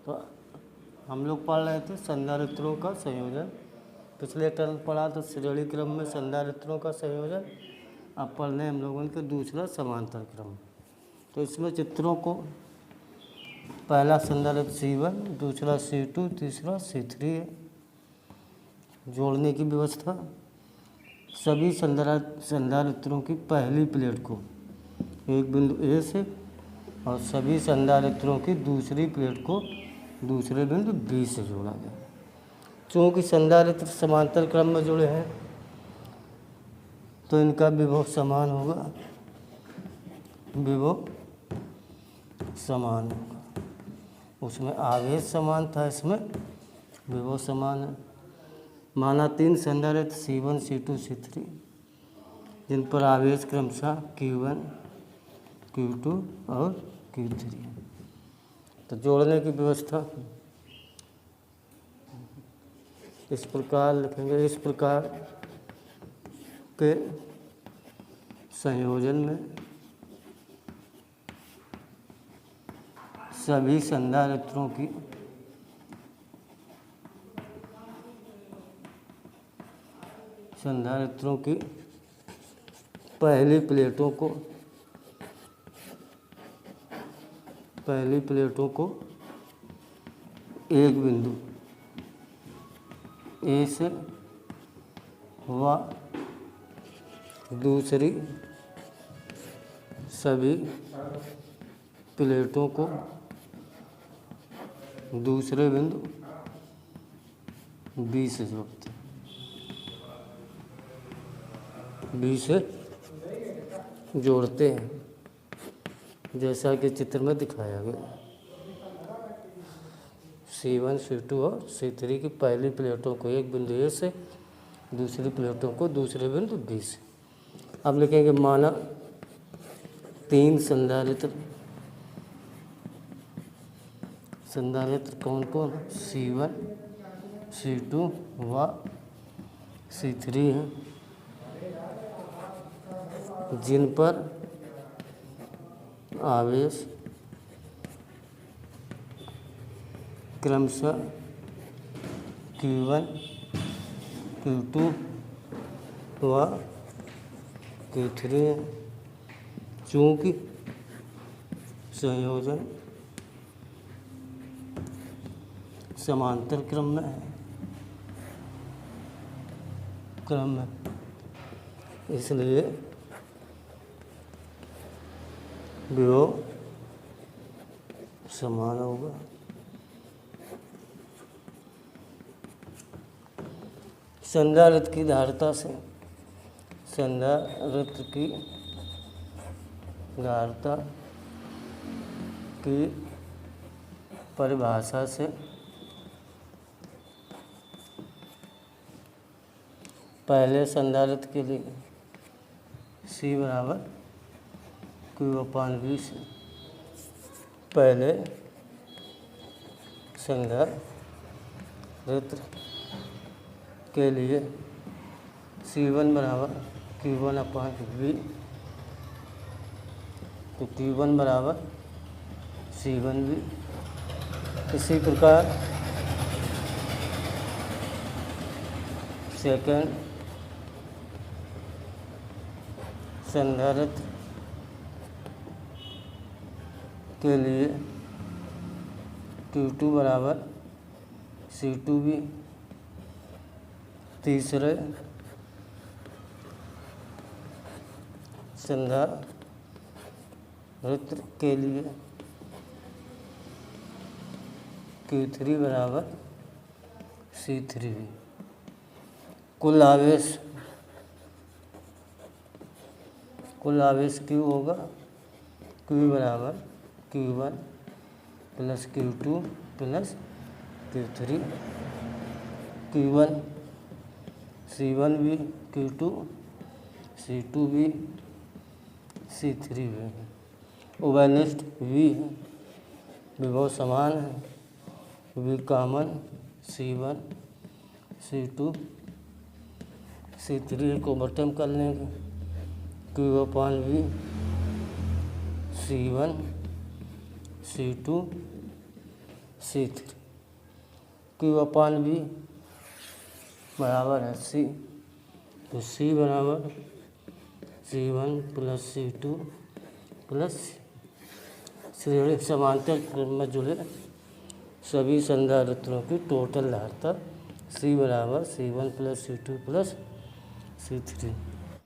तो हम लोग पढ़ रहे थे संधारित्रों का संयोजन। पिछले टर्म पढ़ा तो श्रेणी क्रम में संधारित्रों का संयोजन। अब पढ़ रहे हम लोगों के दूसरा समांतर क्रम। तो इसमें चित्रों को पहला संधारित्र C1, दूसरा C2, तीसरा C3 है। जोड़ने की व्यवस्था, सभी संधारित्रों की पहली प्लेट को एक बिंदु A से और सभी संधारित्रों की दूसरी प्लेट को दूसरे बिंदु B से जोड़ा गया। चूँकि संधारित्र समांतर क्रम में जुड़े हैं तो इनका विभव समान होगा, विभव समान होगा। उसमें आवेश समान था, इसमें विभव समान है। माना 3 संधारित्र C1, C2, C3 जिन पर आवेश क्रमशः Q1, Q2 और Q3 है। तो जोड़ने की व्यवस्था इस प्रकार लिखेंगे। इस प्रकार के संयोजन में सभी संधारित्रों की पहली प्लेटों को एक बिंदु A से व दूसरी सभी प्लेटों को दूसरे बिंदु B से जोड़ते हैं, B से जोड़ते हैं, जैसा कि चित्र में दिखाया गया। C1, C2 और C3 की पहली प्लेटों को एक बिंदु A से, दूसरी प्लेटों को दूसरे बिंदु B से। अब लिखेंगे माना 3 संधारित्र कौन कौन? C1, C2 व C3 हैं, जिन पर आवेश क्रमशः Q1, Q2 व Q3 है। चूँकि संयोजन समांतर क्रम में इसलिए विभव समान होगा। संधारित्र की धारिता से, संधारित्र की धारिता की परिभाषा से पहले संधारित्र के लिए C बराबर Q/V से पहले संधारित्र के लिए C1 बराबर Q1/V, तो Q1 बराबर C1V। इसी प्रकार सेकेंड संधारित्र के लिए Q2 बराबर C2V। तीसरे संधारित्र के लिए Q3 बराबर C3V। कुल आवेश Q होगा, Q बराबर Q1 plus Q2 plus Q3। Q1 C1V, Q2 C2V, C3V है। उभयनिष्ठ V है, विभव समान है। V common C1, C2, C3 को ओवरटर्म कर लेंगे। Q/V C1, C2, C3, Q/V बराबर है C, तो C बराबर C1 प्लस C2 प्लस श्रेणी समांतर क्रम में जुड़े सभी संधारित्रों की टोटल धारिता C बराबर C1 plus C2 plus C3।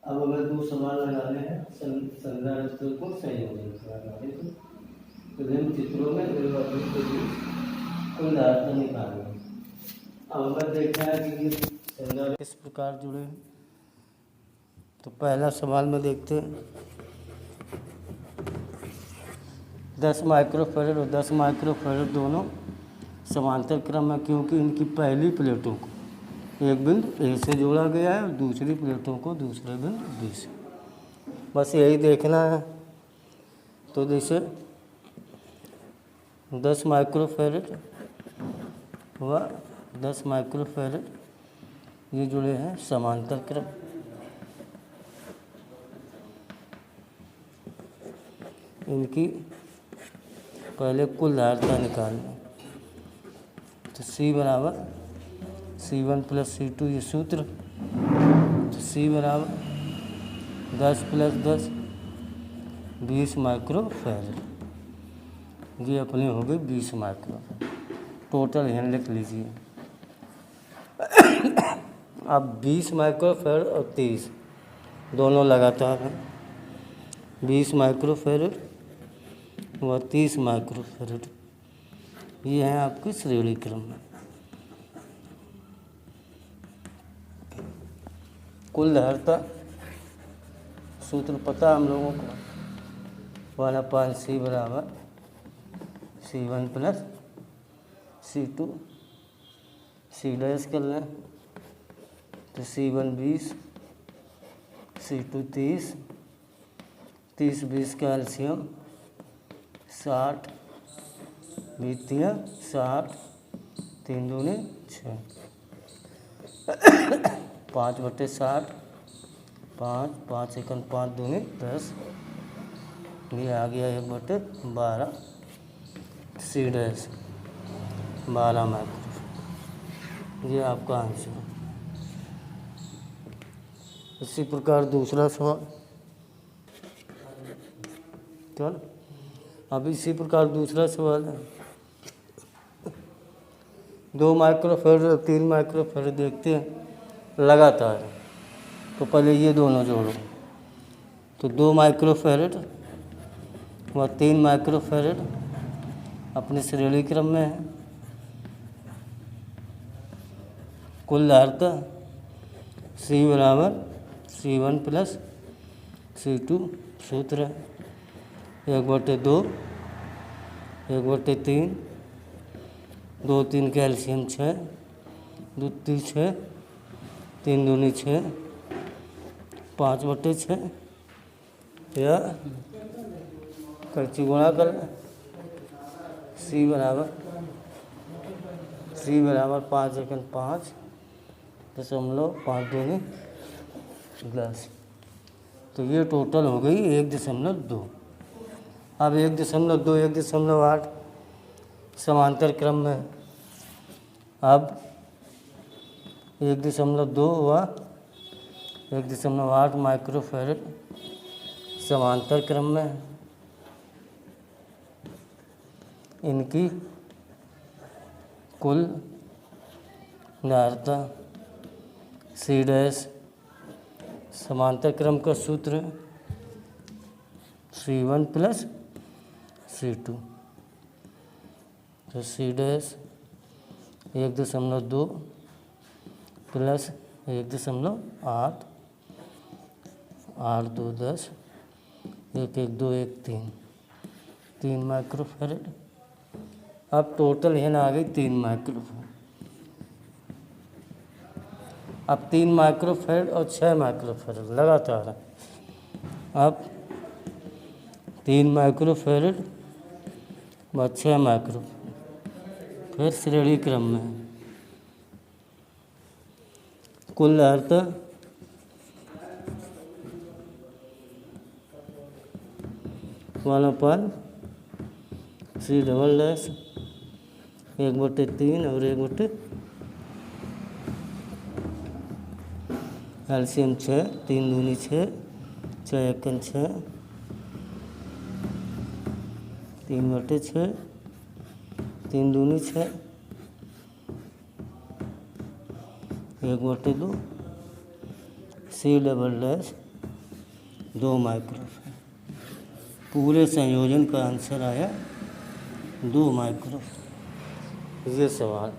अब अगर दो समान लगाने हैं संधारित्रों को संयोजन कराने तो विभिन्न चित्रों में कुल धारिता निकालना। अब अगर देखना है कि ये संधारित्र किस प्रकार जुड़े हैं, तो पहला सवाल में देखते हैं 10 माइक्रोफैरड और 10 माइक्रोफैरड दोनों समांतर क्रम है, क्योंकि इनकी पहली प्लेटों को एक बिंदु ए से जोड़ा गया है और दूसरी प्लेटों को दूसरे बिंदु बी से। बस यही देखना है। तो जैसे 10 माइक्रोफैरड व 10 माइक्रोफैरड ये जुड़े हैं समांतर क्रम। इनकी पहले कुल धारिता निकालना, तो C बराबर C1 प्लस C2 ये सूत्र, तो C बराबर 10 प्लस 10 20 माइक्रोफैरड, ये अपनी हो गई 20 माइक्रोफैरड। टोटल यहाँ लिख लीजिए। अब 20 माइक्रोफैरड और 30 दोनों लगातार हैं, 20 माइक्रोफैरड व 30 माइक्रोफैरड, ये हैं आपकी श्रेणी क्रम में। कुल धारिता सूत्र पता हम लोगों को 1/C बराबर C1 plus C2, C dash कर लें तो C1 20, C2 30, 30 20 का एलसीएम 60, 60, 3 दूनी 6, 5/60, 5 एकम 5 दूनी 10, ये आ गया 1/12 C डैश 12 माइक्रो, ये आपका आंसर है। इसी प्रकार दूसरा सवाल, चल अब इसी प्रकार दूसरा सवाल है 2 माइक्रोफैरड और 3 माइक्रोफैरड देखते हैं लगातार। तो पहले ये दोनों जोड़ो, तो 2 माइक्रोफैरड व 3 माइक्रोफैरड अपने श्रेणी क्रम में है। कुल धारिता C बराबर C1 प्लस C2 सूत्र है 1/2, 1/3, 2 3 का एलसीएम 6, 2 3 6, 3 दूनी 6, 5/6 या कैंची गुणा कर C बराबर 5 एकम 5.5 दूनी 10, तो ये टोटल हो गई 1.2। अब 1.2, 1.8 समांतर क्रम में, अब 1.2 व 1.8 माइक्रोफैरड समांतर क्रम में, इनकी कुल धारिता C डैश समांतर क्रम का सूत्र C1 प्लस C2, तो C डैश 1.2 प्लस 1.8, 8 2 10, 1 1 2 1 3 माइक्रोफैरड। अब टोटल यहाँ आ गई 3 माइक्रोफैरड। अब 3 माइक्रोफैरड और 6 माइक्रोफैरड लगातार है। अब 3 माइक्रोफैरड व 6 माइक्रोफैरड फिर श्रेणी क्रम में है। कुल धारिता C डबल डैश 1/3 और 1/, एलसीएम 6, 3 दूनी 6, 6 एकन 6, 3/6, 3 दूनी 6, 1/2, C++, 2 माइक्रोफेराड। पूरे संयोजन का आंसर आया 2 माइक्रोफेराड। ये सवाल